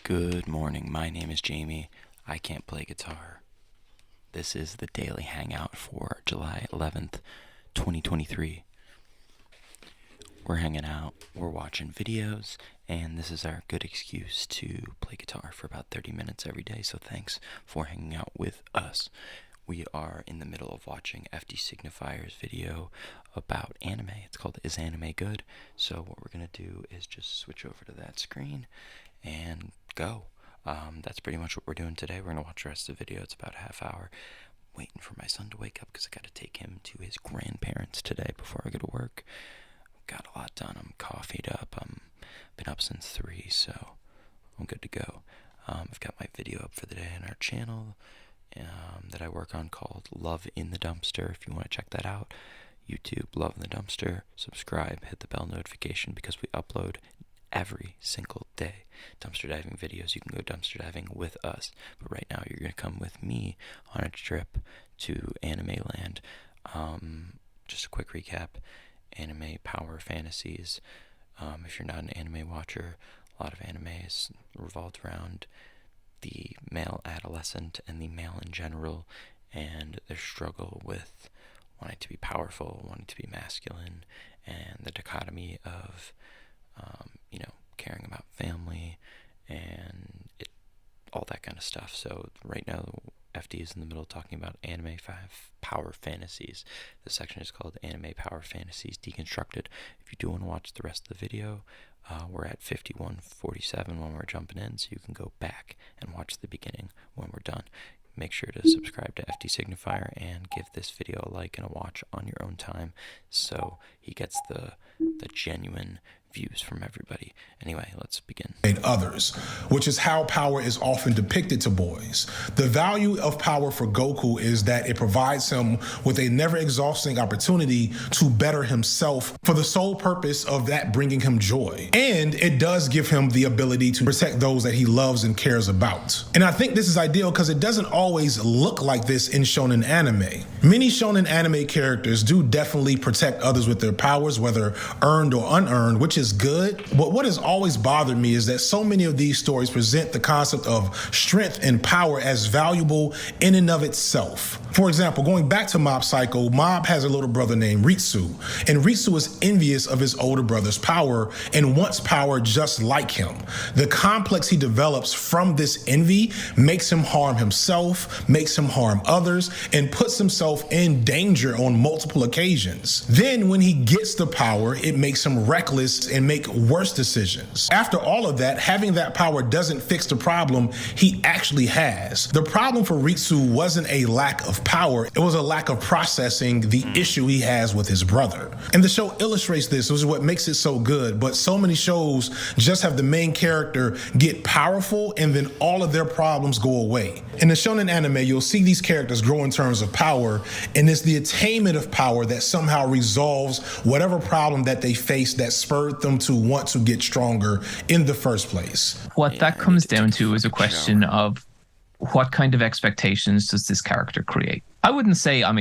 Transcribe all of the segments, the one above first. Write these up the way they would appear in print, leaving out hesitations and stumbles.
Good morning. My name is Jamie. I can't play guitar. This is the daily hangout for July 11th, 2023. We're hanging out, we're watching videos, and this is our good excuse to play guitar for about 30 minutes every day, so thanks for hanging out with us. We are in the middle of watching FD Signifier's video about anime. It's called Is Anime Good? So what we're going to do is just switch over to that screen and go. That's pretty much what we're doing today. We're going to watch the rest of the video. It's about a half hour. Waiting for my son to wake up because I got to take him to his grandparents today before I go to work. Got a lot done. I'm coffeeed up. Been up since 3, so I'm good to go. I've got my video up for the day on our channel that I work on called Love in the Dumpster. If you want to check that out, YouTube, Love in the Dumpster. Subscribe, hit the bell notification because we upload every single day dumpster diving videos. You can go dumpster diving with us, but right now you're going to come with me on a trip to Anime Land. Just a quick recap: anime power fantasies. If you're not an anime watcher, a lot of animes revolved around the male adolescent and the male in general, and their struggle with wanting to be powerful, wanting to be masculine, and the dichotomy of caring about family and all that kind of stuff. So right now FD is in the middle talking about anime power fantasies. This section is called Anime Power Fantasies Deconstructed. If you do want to watch the rest of the video, we're at 51:47 when we're jumping in, so you can go back and watch the beginning when we're done. Make sure to subscribe to FD Signifier and give this video a like and a watch on your own time so he gets the genuine views from everybody. Anyway, let's begin. Others, which is how power is often depicted to boys. The value of power for Goku is that it provides him with a never-exhausting opportunity to better himself for the sole purpose of that bringing him joy. And it does give him the ability to protect those that he loves and cares about. And I think this is ideal because it doesn't always look like this in shonen anime. Many shonen anime characters do definitely protect others with their powers, whether earned or unearned, which is good. But what has always bothered me is that so many of these stories present the concept of strength and power as valuable in and of itself. For example, going back to Mob Psycho, Mob has a little brother named Ritsu, and Ritsu is envious of his older brother's power and wants power just like him. The complex he develops from this envy makes him harm himself, makes him harm others, and puts himself in danger on multiple occasions. Then when he gets the power, it makes him reckless and make worse decisions. After all of that, having that power doesn't fix the problem he actually has. The problem for Ritsu wasn't a lack of power, it was a lack of processing the issue he has with his brother. And the show illustrates this, which is what makes it so good, but so many shows just have the main character get powerful and then all of their problems go away. In the shonen anime, you'll see these characters grow in terms of power, and it's the attainment of power that somehow resolves whatever problem that they face that spurred them to want to get stronger in the first place. What that comes down to is a question of what kind of expectations does this character create? I wouldn't say I'm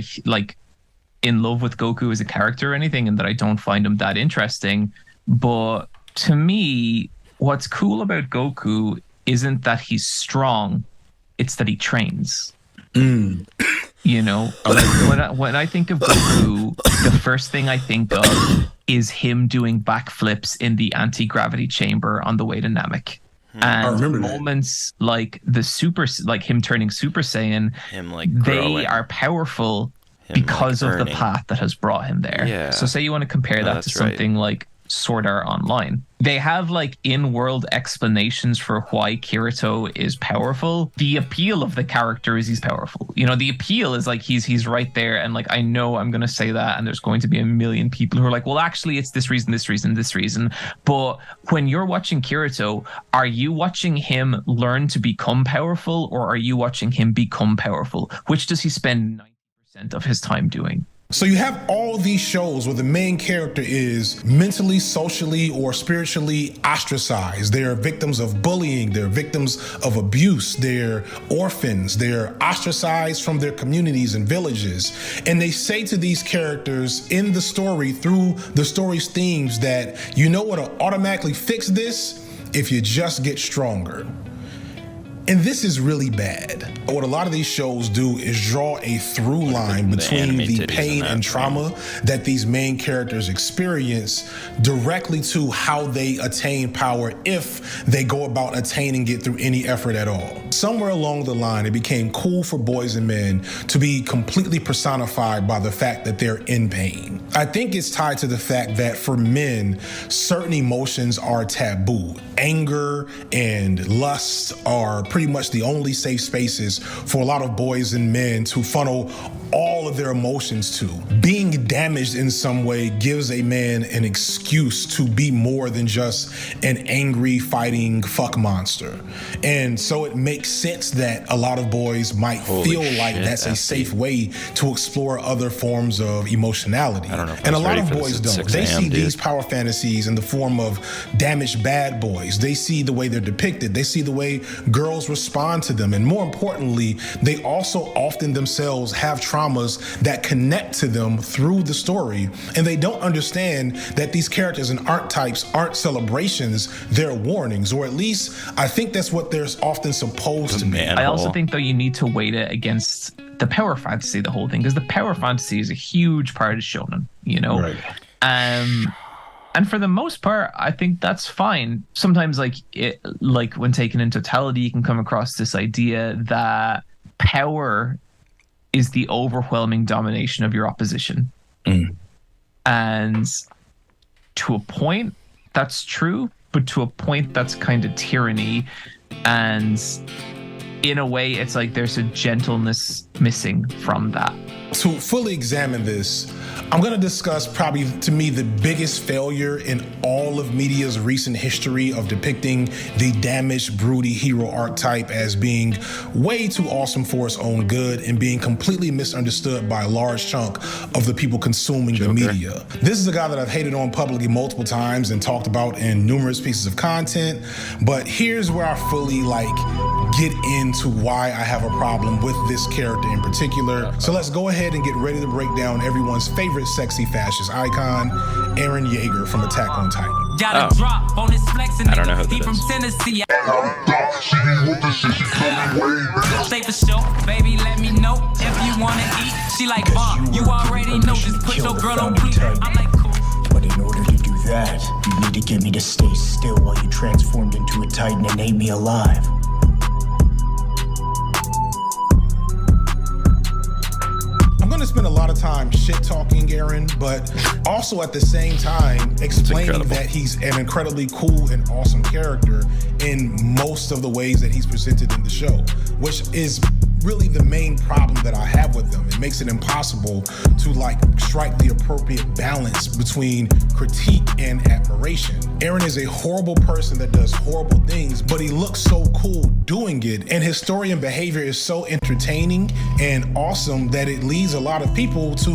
in love with Goku as a character or anything and that I don't find him that interesting, but to me, what's cool about Goku isn't that he's strong, it's that he trains. You know, when I think of Goku, the first thing I think of is him doing backflips in the anti-gravity chamber on the way to Namek. And moments like him turning Super Saiyan, they are powerful because of the path that has brought him there. Yeah. So say you want to compare that to something like Sword Art Online. They have in-world explanations for why Kirito is powerful. The appeal of the character is he's powerful. You know, the appeal is he's right there, and I know I'm going to say that, and there's going to be a million people who are like, well, actually, it's this reason, this reason, this reason. But when you're watching Kirito, are you watching him learn to become powerful, or are you watching him become powerful? Which does he spend 90% of his time doing? So you have all these shows where the main character is mentally, socially, or spiritually ostracized. They're victims of bullying. They're victims of abuse. They're orphans. They're ostracized from their communities and villages. And they say to these characters in the story, through the story's themes, that you know what'll automatically fix this? If you just get stronger. And this is really bad. What a lot of these shows do is draw a through line between the pain and trauma that these main characters experience directly to how they attain power, if they go about attaining it through any effort at all. Somewhere along the line, it became cool for boys and men to be completely personified by the fact that they're in pain. I think it's tied to the fact that for men, certain emotions are taboo. Anger and lust are pretty much the only safe spaces for a lot of boys and men to funnel all of their emotions to. Being damaged in some way gives a man an excuse to be more than just an angry, fighting fuck monster. And so it makes sense that a lot of boys might feel like that's a safe way to explore other forms of emotionality. And a lot of boys don't. They see these power fantasies in the form of damaged bad boys. They see the way they're depicted. They see the way girls respond to them. And more importantly, they also often themselves have traumas that connect to them through the story. And they don't understand that these characters and archetypes aren't celebrations, they're warnings. Or at least I think that's what they're often supposed to be. I also think, though, you need to weight it against the power fantasy, the whole thing, because the power fantasy is a huge part of shonen, you know? Right. And for the most part, I think that's fine. Sometimes, like when taken in totality, you can come across this idea that power is the overwhelming domination of your opposition. And to a point, that's true, but to a point, that's kind of tyranny. And in a way, it's like there's a gentleness missing from that. To fully examine this, I'm going to discuss probably, to me, the biggest failure in all of media's recent history of depicting the damaged, broody hero archetype as being way too awesome for its own good and being completely misunderstood by a large chunk of the people consuming the media. This is a guy that I've hated on publicly multiple times and talked about in numerous pieces of content, but here's where I fully get into why I have a problem with this character in particular. So let's go ahead and get ready to break down everyone's favorite sexy fascist icon, Eren Yeager from Attack on Titan. I don't know who that from is. Tennessee. Say for sure, baby, let me know if you wanna eat. She like bomb, you already know, just put your girl on bleep. I'm like cool. But in order to do that, you need to get me to stay still while you transformed into a Titan and ate me alive. I'm going to spend a lot of time shit talking Eren, but also at the same time explaining that he's an incredibly cool and awesome character in most of the ways that he's presented in the show, which is really the main problem that I have with them. It makes it impossible to strike the appropriate balance between critique and admiration. Eren is a horrible person that does horrible things, but he looks so cool doing it, and his story and behavior is so entertaining and awesome that it leads a lot of people to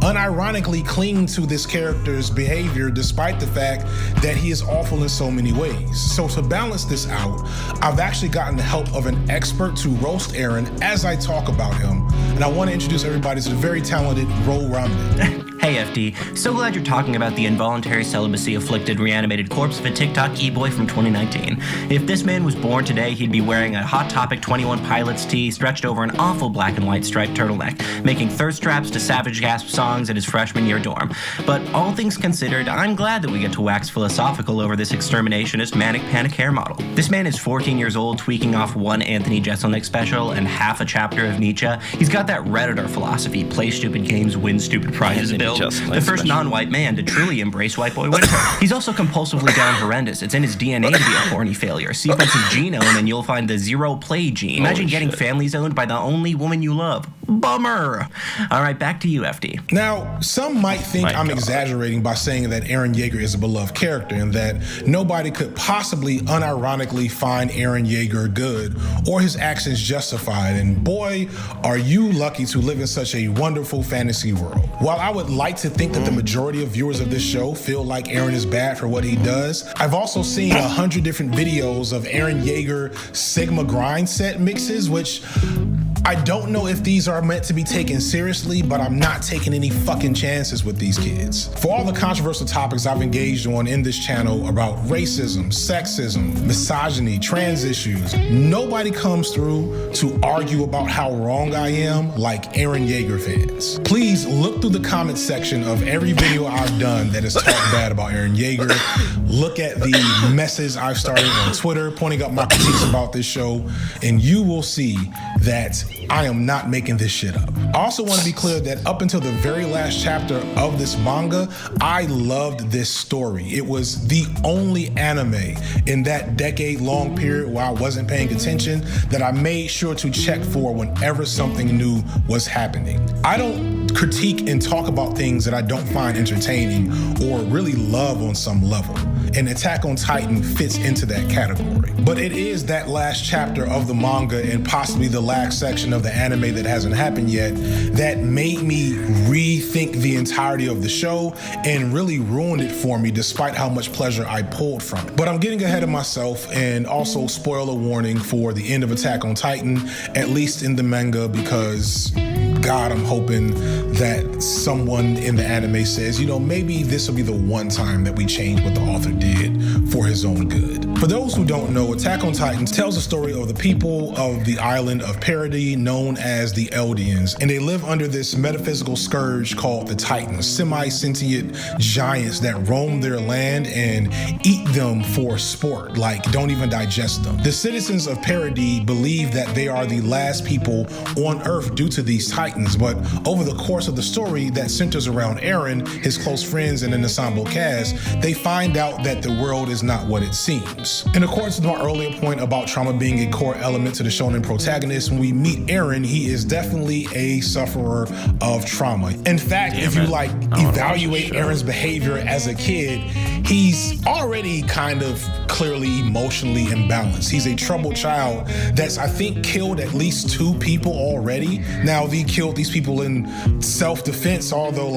unironically cling to this character's behavior despite the fact that he is awful in so many ways. So to balance this out, I've actually gotten the help of an expert to roast Eren as I talk about him, and I want to introduce everybody to the very talented Ro Ramlin. Hey FD, so glad you're talking about the involuntary celibacy afflicted reanimated corpse of a TikTok e-boy from 2019. If this man was born today, he'd be wearing a Hot Topic 21 Pilots tee stretched over an awful black and white striped turtleneck, making thirst traps to Savage Gasp songs in his freshman year dorm. But all things considered, I'm glad that we get to wax philosophical over this exterminationist manic panic hair model. This man is 14 years old, tweaking off one Anthony Jeselnik special and half a chapter of Nietzsche. He's got that Redditor philosophy, play stupid games, win stupid prizes build. The first non-white man to truly embrace white boy winter. He's also compulsively down horrendous. It's in his DNA to be a horny failure. Sequence his genome and you'll find the zero play gene. Imagine getting family zoned by the only woman you love. Bummer. All right, back to you, FD. Now, some might think I'm exaggerating by saying that Eren Yeager is a beloved character and that nobody could possibly unironically find Eren Yeager good or his actions justified. And boy, are you lucky to live in such a wonderful fantasy world. While I would like to think that the majority of viewers of this show feel like Eren is bad for what he does, I've also seen 100 different videos of Eren Yeager Sigma grind set mixes, which I don't know if these are meant to be taken seriously, but I'm not taking any fucking chances with these kids. For all the controversial topics I've engaged on in this channel about racism, sexism, misogyny, trans issues, nobody comes through to argue about how wrong I am like Eren Yeager fans. Please look through the comment section of every video I've done that has talked bad about Eren Yeager. Look at the messes I've started on Twitter pointing up my critiques about this show, and you will see that I am not making this shit up. I also want to be clear that up until the very last chapter of this manga, I loved this story. It was the only anime in that decade-long period where I wasn't paying attention that I made sure to check for whenever something new was happening. I don't critique and talk about things that I don't find entertaining or really love on some level. And Attack on Titan fits into that category. But it is that last chapter of the manga and possibly the last section of the anime that hasn't happened yet that made me rethink the entirety of the show and really ruined it for me despite how much pleasure I pulled from it. But I'm getting ahead of myself, and also spoiler warning for the end of Attack on Titan, at least in the manga, because God, I'm hoping that someone in the anime says, maybe this will be the one time that we change what the author did for his own good. For those who don't know, Attack on Titan tells the story of the people of the island of Paradis known as the Eldians, and they live under this metaphysical scourge called the Titans, semi-sentient giants that roam their land and eat them for sport, like don't even digest them. The citizens of Paradis believe that they are the last people on Earth due to these Titans, but over the course of the story that centers around Eren, his close friends, and an ensemble cast, they find out that the world is not what it seems. In accordance with my earlier point about trauma being a core element to the shonen protagonist, when we meet Eren, he is definitely a sufferer of trauma. In fact, if you evaluate Eren's behavior as a kid, he's already kind of clearly emotionally imbalanced. He's a troubled child that's, I think, killed at least 2 people already. Now, he killed these people in self-defense, although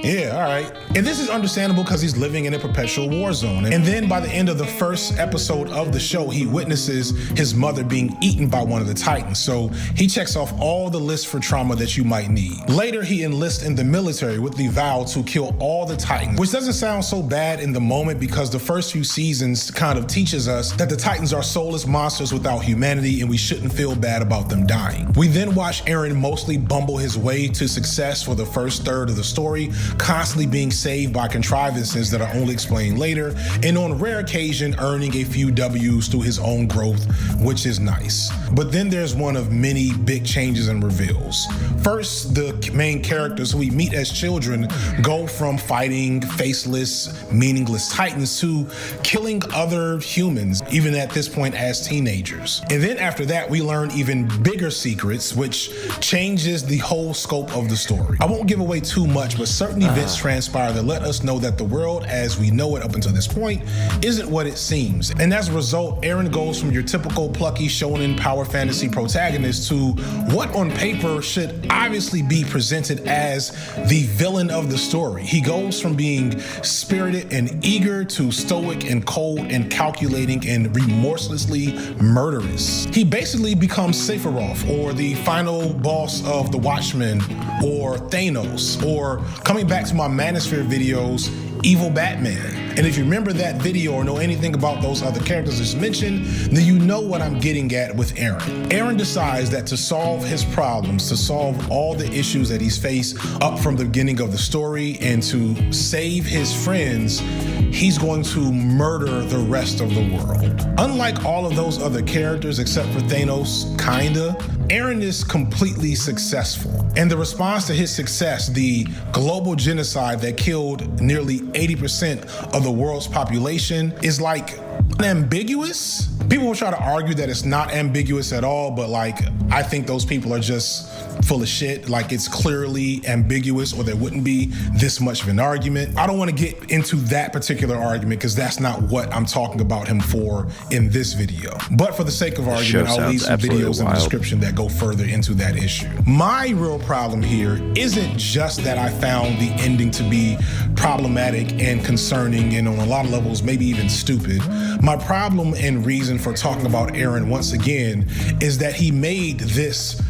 yeah, all right. And this is understandable because he's living in a perpetual war zone. And then by the end of the first episode of the show, he witnesses his mother being eaten by one of the Titans. So he checks off all the lists for trauma that you might need. Later, he enlists in the military with the vow to kill all the Titans, which doesn't sound so bad in the moment because the first few seasons kind of teaches us that the Titans are soulless monsters without humanity and we shouldn't feel bad about them dying. We then watch Eren mostly bumble his way to success for the first third of the story, constantly being saved by contrivances that are only explained later, and on rare occasion earning a few W's through his own growth, which is nice. But then there's one of many big changes and reveals. First, the main characters who we meet as children go from fighting faceless, meaningless Titans to killing other humans, even at this point as teenagers. And then after that, we learn even bigger secrets, which changes the whole scope of the story. I won't give away too much, but certain events transpire that let us know that the world as we know it up until this point isn't what it seems. And as a result, Eren goes from your typical plucky shonen power fantasy protagonist to what on paper should obviously be presented as the villain of the story. He goes from being spirited and eager to stoic and cold and calculating and remorselessly murderous. He basically becomes Sephiroth, or the final boss of the Watchmen, or Thanos, or coming back to my Manosphere videos, Evil Batman. And if you remember that video or know anything about those other characters just mentioned, then you know what I'm getting at with Eren. Eren decides that to solve his problems, to solve all the issues that he's faced up from the beginning of the story, and to save his friends, he's going to murder the rest of the world. Unlike all of those other characters, except for Thanos, kinda, Eren is completely successful. And the response to his success, the global genocide that killed nearly 80% of the world's population, is ambiguous. People will try to argue that it's not ambiguous at all, but I think those people are just full of shit. It's clearly ambiguous, or there wouldn't be this much of an argument. I don't want to get into that particular argument because that's not what I'm talking about him for in this video. But for the sake of argument, I'll leave some videos in the description that go further into that issue. My real problem here isn't just that I found the ending to be problematic and concerning and on a lot of levels maybe even stupid, My problem and reason for talking about Eren once again is that he made this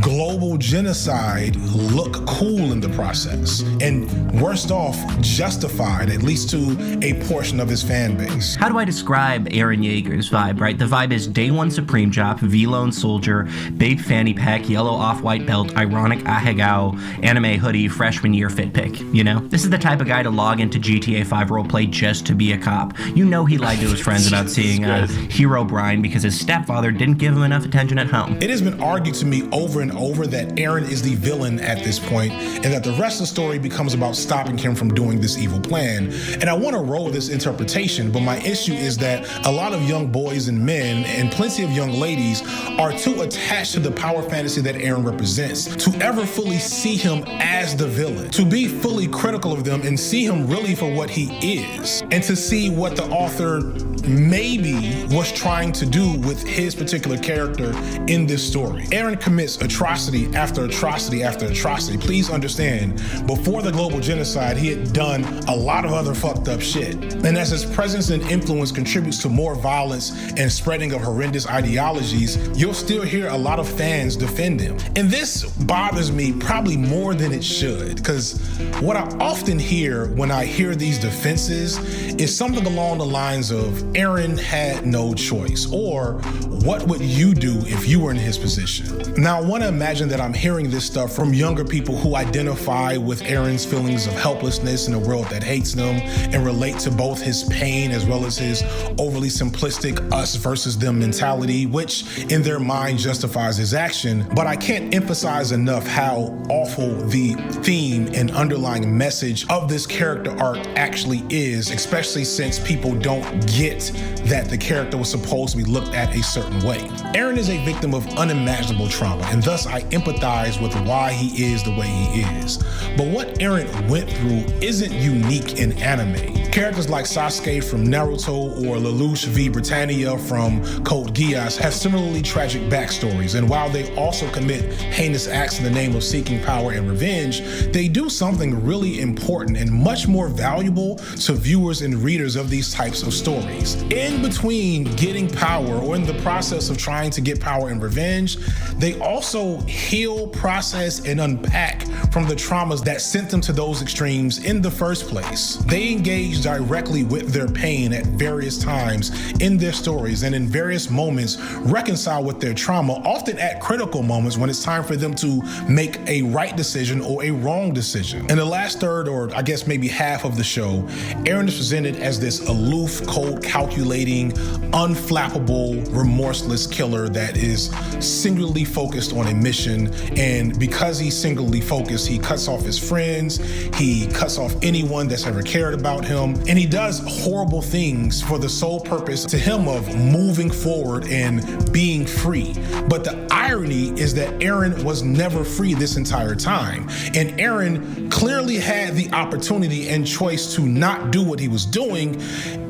global genocide look cool in the process, and worst off, justified, at least to a portion of his fan base. How do I describe Eren Yeager's vibe, right? The vibe is day one Supreme Jop, V-Lone Soldier, babe fanny pack, yellow off-white belt, ironic ahegao, anime hoodie, freshman year fit pick, you know? This is the type of guy to log into GTA 5 roleplay just to be a cop. You know he lied to his friends about seeing Hero Brian because his stepfather didn't give him enough attention at home. It has been argued to me over and over that Eren is the villain at this point, and that the rest of the story becomes about stopping him from doing this evil plan. And I want to roll with this interpretation, but my issue is that a lot of young boys and men, and plenty of young ladies, are too attached to the power fantasy that Eren represents to ever fully see him as the villain, to be fully critical of them and see him really for what he is, and to see what the author maybe was trying to do with his particular character in this story. Eren commits atrocity after atrocity after atrocity. Please understand, before the global genocide, he had done a lot of other fucked up shit. And as his presence and influence contributes to more violence and spreading of horrendous ideologies, you'll still hear a lot of fans defend him. And this bothers me probably more than it should, because what I often hear when I hear these defenses is something along the lines of, Eren had no choice, or what would you do if you were in his position? Now, I want to imagine that I'm hearing this stuff from younger people who identify with Eren's feelings of helplessness in a world that hates them, and relate to both his pain as well as his overly simplistic us versus them mentality, which in their mind justifies his action. But I can't emphasize enough how awful the theme and underlying message of this character arc actually is, especially since people don't get that the character was supposed to be looked at a certain way. Eren is a victim of unimaginable trauma, and thus I empathize with why he is the way he is. But what Eren went through isn't unique in anime. Characters like Sasuke from Naruto or Lelouch v Britannia from Code Geass have similarly tragic backstories, and while they also commit heinous acts in the name of seeking power and revenge, they do something really important and much more valuable to viewers and readers of these types of stories. In between getting power, or in the process of trying to get power and revenge, they also heal, process, and unpack from the traumas that sent them to those extremes in the first place. They engage directly with their pain at various times in their stories, and in various moments reconcile with their trauma, often at critical moments when it's time for them to make a right decision or a wrong decision. In the last third, or I guess maybe half of the show, Eren is presented as this aloof, cold, calculating, unflappable, remorseless killer that is singularly focused on a mission. And because he's singularly focused, he cuts off his friends, he cuts off anyone that's ever cared about him, and he does horrible things for the sole purpose to him of moving forward and being free. But the irony is that Eren was never free this entire time, and Eren clearly had the opportunity and choice to not do what he was doing,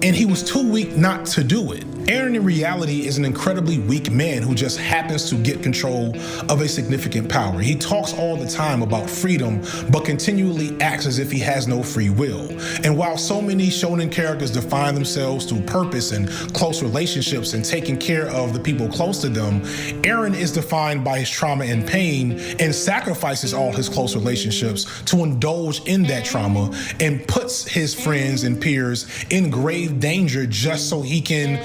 and he was too weak not to do it. Eren in reality is an incredibly weak man who just happens to get control of a significant power. He talks all the time about freedom, but continually acts as if he has no free will. And while so many shonen characters define themselves through purpose and close relationships and taking care of the people close to them, Eren is defined by his trauma and pain, and sacrifices all his close relationships to indulge in that trauma, and puts his friends and peers in grave danger just so he can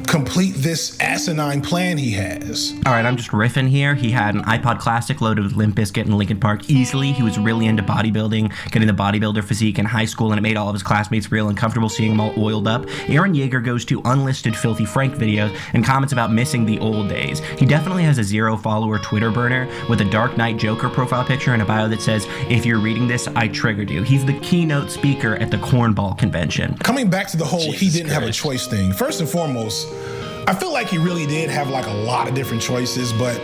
complete this asinine plan he has. All right, I'm just riffing here. He had an iPod Classic loaded with Limp Bizkit and Linkin Park easily. He was really into bodybuilding, getting the bodybuilder physique in high school, and it made all of his classmates real uncomfortable seeing him all oiled up. Eren Yeager goes to unlisted Filthy Frank videos and comments about missing the old days. He definitely has a 0-follower Twitter burner with a Dark Knight Joker profile picture and a bio that says, "If you're reading this, I triggered you." He's the keynote speaker at the Cornball convention. Coming back to the whole he didn't have a choice thing, first and foremost, I feel like he really did have like a lot of different choices, but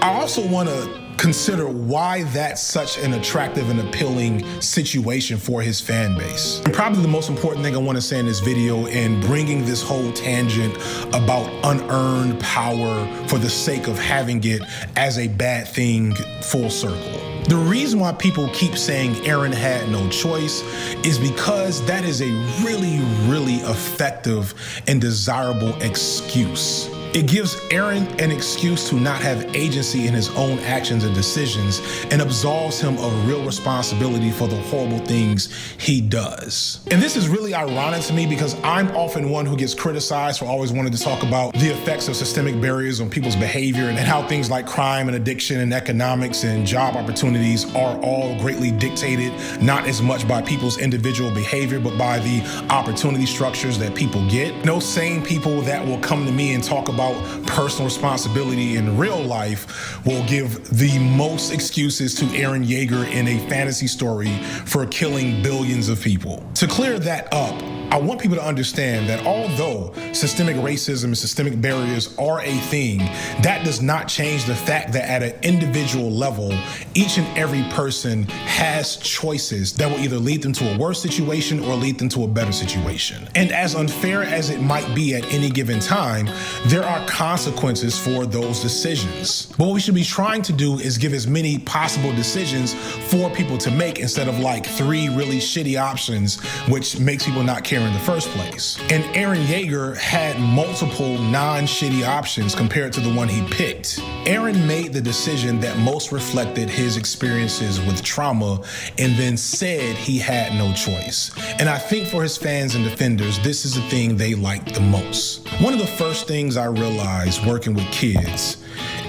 I also want to consider why that's such an attractive and appealing situation for his fan base. And probably the most important thing I want to say in this video, in bringing this whole tangent about unearned power for the sake of having it as a bad thing full circle. The reason why people keep saying Aaron had no choice is because that is a really, really effective and desirable excuse. It gives Aaron an excuse to not have agency in his own actions and decisions and absolves him of real responsibility for the horrible things he does. And this is really ironic to me because I'm often one who gets criticized for always wanting to talk about the effects of systemic barriers on people's behavior and how things like crime and addiction and economics and job opportunities are all greatly dictated, not as much by people's individual behavior, but by the opportunity structures that people get. No sane people that will come to me and talk about personal responsibility in real life will give the most excuses to Eren Yeager in a fantasy story for killing billions of people. To clear that up, I want people to understand that although systemic racism and systemic barriers are a thing, that does not change the fact that at an individual level, each and every person has choices that will either lead them to a worse situation or lead them to a better situation. And as unfair as it might be at any given time, there are consequences for those decisions. But what we should be trying to do is give as many possible decisions for people to make instead of like 3 really shitty options, which makes people not care in the first place. And Eren Yeager had multiple non-shitty options compared to the one he picked. Eren made the decision that most reflected his experiences with trauma and then said he had no choice. And I think for his fans and defenders, this is the thing they like the most. One of the first things I realized working with kids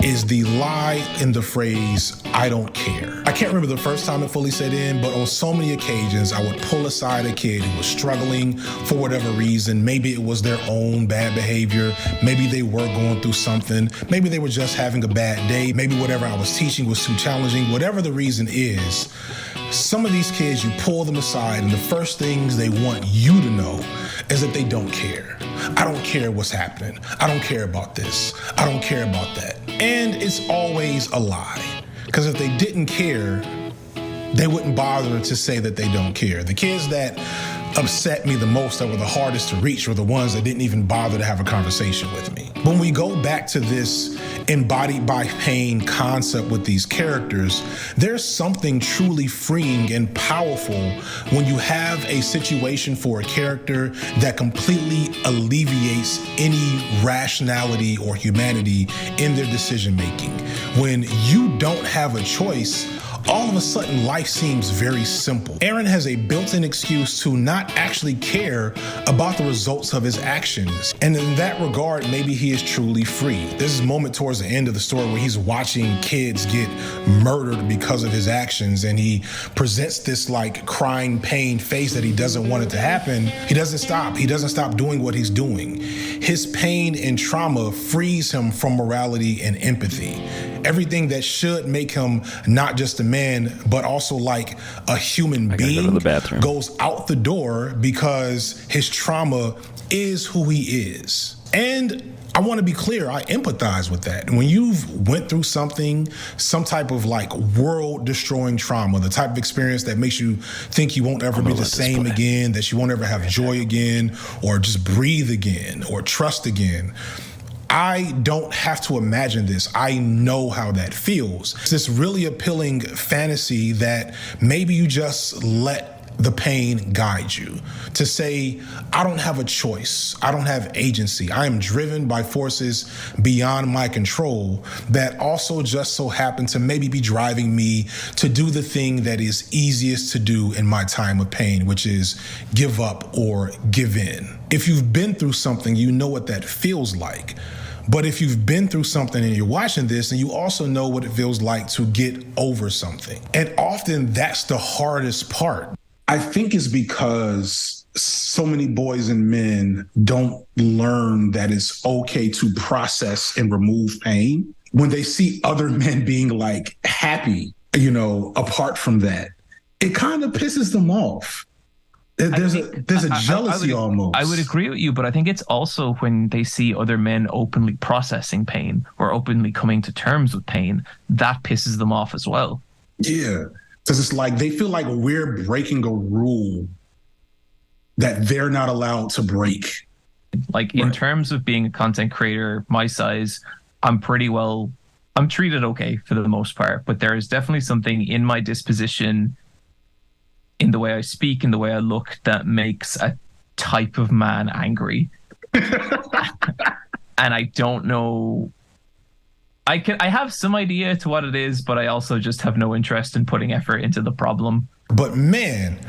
is the lie in the phrase, I don't care. I can't remember the first time it fully set in, but on so many occasions, I would pull aside a kid who was struggling for whatever reason. Maybe it was their own bad behavior. Maybe they were going through something. Maybe they were just having a bad day. Maybe whatever I was teaching was too challenging. Whatever the reason is, some of these kids, you pull them aside, and the first things they want you to know is that they don't care. I don't care what's happening. I don't care about this. I don't care about that. And it's always a lie. Because if they didn't care, they wouldn't bother to say that they don't care. The kids that upset me the most, that were the hardest to reach, were the ones that didn't even bother to have a conversation with me. When we go back to this embodied by pain concept with these characters, there's something truly freeing and powerful when you have a situation for a character that completely alleviates any rationality or humanity in their decision making. When you don't have a choice, all of a sudden life seems very simple. Eren has a built-in excuse to not actually care about the results of his actions. And in that regard, maybe he is truly free. There's this moment towards the end of the story where he's watching kids get murdered because of his actions, and he presents this like crying pain face that he doesn't want it to happen. He doesn't stop. He doesn't stop doing what he's doing. His pain and trauma frees him from morality and empathy. Everything that should make him not just a man, but also like a human being goes out the door because his trauma is who he is. And I want to be clear, I empathize with that. When you've went through something, some type of like world-destroying trauma, the type of experience that makes you think you won't ever be the same again, that you won't ever have joy again, or just breathe again, or trust again, I don't have to imagine this. I know how that feels. It's this really appealing fantasy that maybe you just let the pain guide you. To say, I don't have a choice. I don't have agency. I am driven by forces beyond my control that also just so happen to maybe be driving me to do the thing that is easiest to do in my time of pain, which is give up or give in. If you've been through something, you know what that feels like. But if you've been through something and you're watching this, and you also know what it feels like to get over something. And often that's the hardest part. I think it's because so many boys and men don't learn that it's okay to process and remove pain. When they see other men being like happy, you know, apart from that, it kind of pisses them off. There's a jealousy almost. I would agree with you, but I think it's also when they see other men openly processing pain or openly coming to terms with pain, that pisses them off as well. Yeah, because it's like they feel like we're breaking a rule that they're not allowed to break. Like in terms of being a content creator my size, I'm pretty well I'm treated okay for the most part, but there is definitely something in my disposition, in the way I speak, in the way I look, that makes a type of man angry. And I don't know. I have some idea to what it is, but I also just have no interest in putting effort into the problem. But man,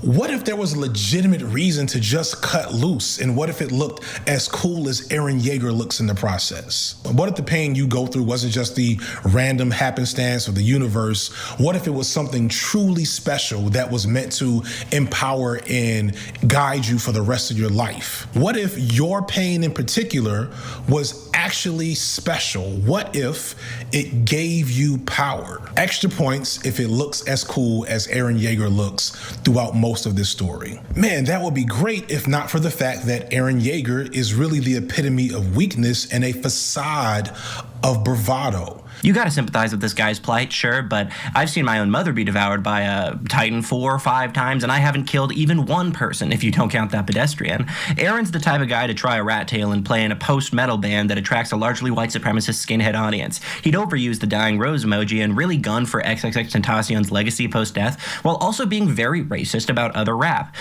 what if there was a legitimate reason to just cut loose? And what if it looked as cool as Eren Yeager looks in the process? What if the pain you go through wasn't just the random happenstance of the universe? What if it was something truly special that was meant to empower and guide you for the rest of your life? What if your pain in particular was actually special? What if it gave you power? Extra points if it looks as cool as Eren Yeager looks throughout most of this story. Man, that would be great if not for the fact that Eren Yeager is really the epitome of weakness and a facade of bravado. You gotta sympathize with this guy's plight, sure, but I've seen my own mother be devoured by a Titan 4 or 5 times, and I haven't killed even one person, if you don't count that pedestrian. Eren's the type of guy to try a rat tail and play in a post-metal band that attracts a largely white supremacist skinhead audience. He'd overuse the dying rose emoji and really gun for XXXTentacion's legacy post-death, while also being very racist about other rap.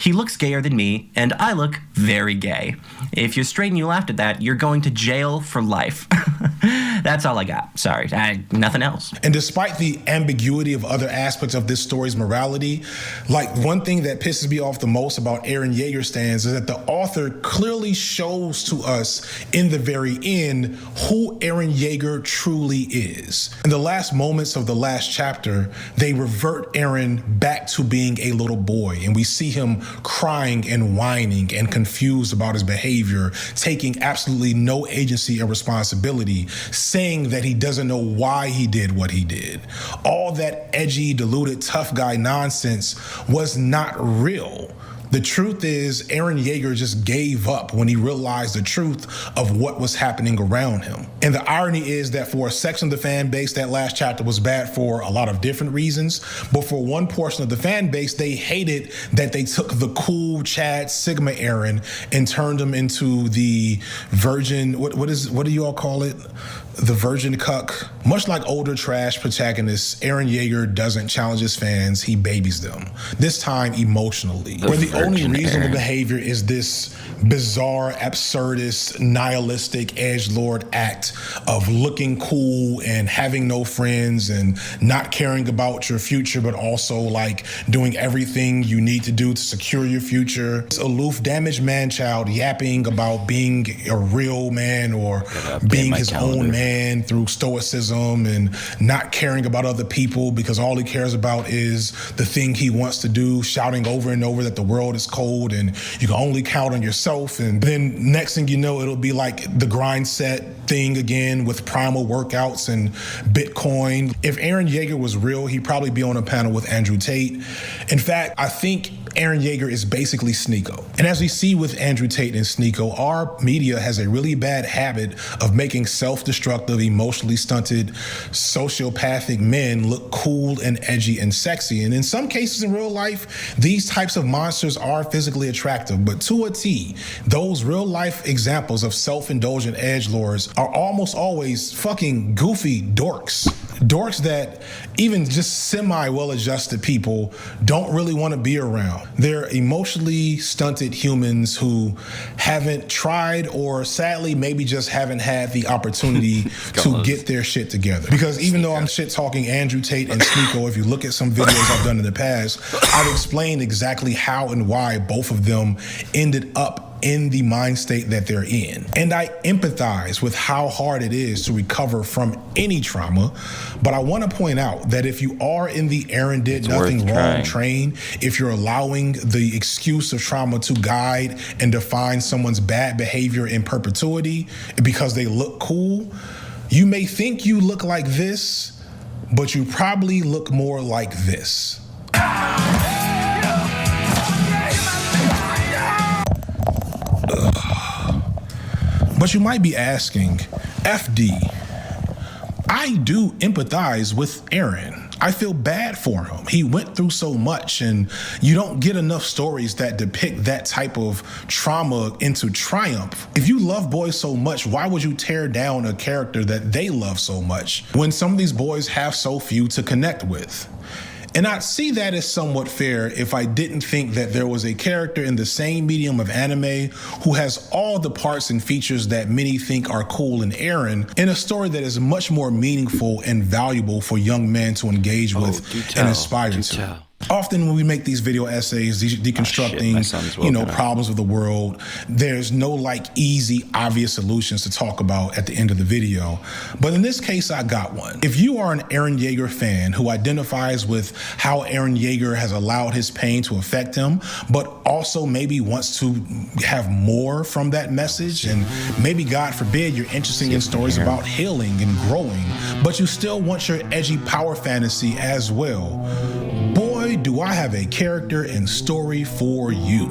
He looks gayer than me, and I look very gay. If you're straight and you laughed at that, you're going to jail for life. That's all I got. Sorry, nothing else. And despite the ambiguity of other aspects of this story's morality, like one thing that pisses me off the most about Eren Yeager stands is that the author clearly shows to us in the very end who Eren Yeager truly is. In the last moments of the last chapter, they revert Eren back to being a little boy, and we see him crying and whining and confused about his behavior, taking absolutely no agency or responsibility, saying that he doesn't know why he did what he did. All that edgy, deluded, tough guy nonsense was not real. The truth is, Eren Yeager just gave up when he realized the truth of what was happening around him. And the irony is that for a section of the fan base, that last chapter was bad for a lot of different reasons. But for one portion of the fan base, they hated that they took the cool Chad Sigma Eren and turned him into the virgin, what do you all call it? The virgin cuck. Much like older trash protagonists, Eren Yeager doesn't challenge his fans, he babies them. This time emotionally. Where the only reasonable behavior is this bizarre, absurdist, nihilistic edgelord act of looking cool and having no friends and not caring about your future, but also like doing everything you need to do to secure your future. This aloof, damaged man-child yapping about being a real man or being his own man through stoicism and not caring about other people because all he cares about is the thing he wants to do, shouting over and over that the world is cold and you can only count on yourself. And then next thing you know, it'll be like the grind set thing again with primal workouts and Bitcoin. If Eren Yeager was real, he'd probably be on a panel with Andrew Tate. In fact, I think Eren Yeager is basically Sneeko. And as we see with Andrew Tate and Sneeko, our media has a really bad habit of making self-destructive, emotionally stunted, sociopathic men look cool and edgy and sexy. And in some cases in real life, these types of monsters are physically attractive. But to a T, those real life examples of self-indulgent edgelords are almost always fucking goofy dorks. Dorks that even just semi-well-adjusted people don't really want to be around. They're emotionally stunted humans who haven't tried or sadly maybe just haven't had the opportunity to get their shit together. Because even though I'm shit-talking Andrew Tate and Sneeko, if you look at some videos I've done in the past, I've explained exactly how and why both of them ended up in the mind state that they're in. And I empathize with how hard it is to recover from any trauma, but I want to point out that if you are in the Eren did nothing wrong train, if you're allowing the excuse of trauma to guide and define someone's bad behavior in perpetuity because they look cool, you may think you look like this, but you probably look more like this. But you might be asking, FD, I do empathize with Eren. I feel bad for him. He went through so much, and you don't get enough stories that depict that type of trauma into triumph. If you love boys so much, why would you tear down a character that they love so much when some of these boys have so few to connect with? And I'd see that as somewhat fair if I didn't think that there was a character in the same medium of anime who has all the parts and features that many think are cool in Eren, in a story that is much more meaningful and valuable for young men to engage with and aspire to. Often when we make these video essays, deconstructing, problems of the world, there's no like easy, obvious solutions to talk about at the end of the video. But in this case, I got one. If you are an Eren Yeager fan who identifies with how Eren Yeager has allowed his pain to affect him, but also maybe wants to have more from that message, and maybe, God forbid, you're interested in stories about healing and growing, but you still want your edgy power fantasy as well, boy, do I have a character and story for you.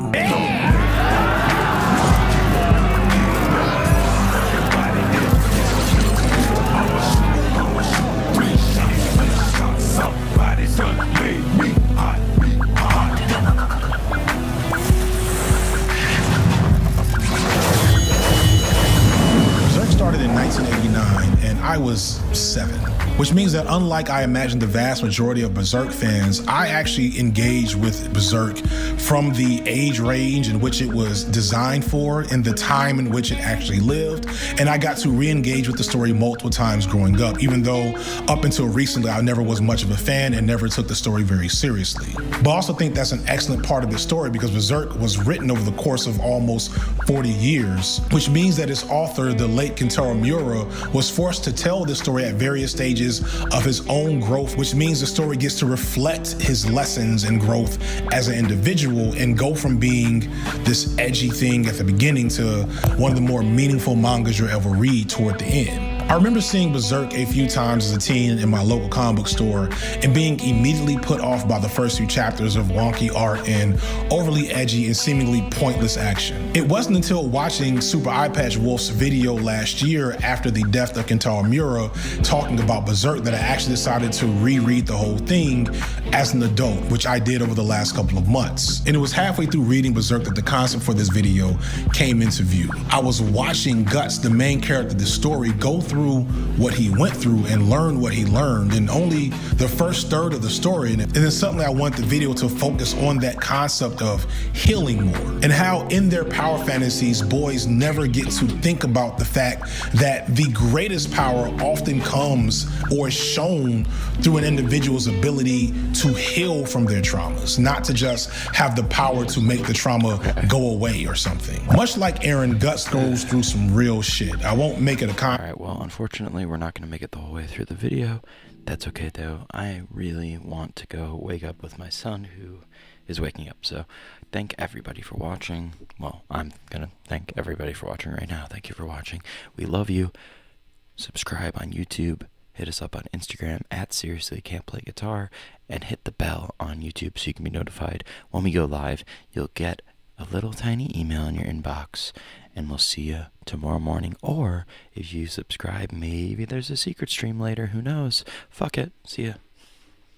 Berserk started in 1989, and I was 7. Which means that unlike I imagine the vast majority of Berserk fans, I actually engaged with Berserk from the age range in which it was designed for and the time in which it actually lived. And I got to re-engage with the story multiple times growing up, even though up until recently I never was much of a fan and never took the story very seriously. But I also think that's an excellent part of the story because Berserk was written over the course of almost 40 years, which means that its author, the late Kentaro Miura, was forced to tell this story at various stages of his own growth, which means the story gets to reflect his lessons and growth as an individual and go from being this edgy thing at the beginning to one of the more meaningful mangas you'll ever read toward the end. I remember seeing Berserk a few times as a teen in my local comic book store and being immediately put off by the first few chapters of wonky art and overly edgy and seemingly pointless action. It wasn't until watching Super Eyepatch Wolf's video last year after the death of Kentaro Miura talking about Berserk that I actually decided to reread the whole thing as an adult, which I did over the last couple of months. And it was halfway through reading Berserk that the concept for this video came into view. I was watching Guts, the main character of the story, go through what he went through and learn what he learned in only the first third of the story. And it's something I want the video to focus on, that concept of healing more and how in their power fantasies, boys never get to think about the fact that the greatest power often comes or is shown through an individual's ability to heal from their traumas, not to just have the power to make the trauma go away or something. Much like Eren, Guts goes through some real shit. I won't make it a All right, well, unfortunately, we're not going to make it the whole way through the video. That's okay, though. I really want to go wake up with my son, who is waking up. So thank everybody for watching. Well, I'm going to thank everybody for watching right now. Thank you for watching. We love you. Subscribe on YouTube. Hit us up on Instagram at Seriously Can't Play Guitar. And hit the bell on YouTube so you can be notified when we go live. You'll get a little tiny email in your inbox. And we'll see you tomorrow morning. Or if you subscribe, maybe there's a secret stream later. Who knows? Fuck it. See ya.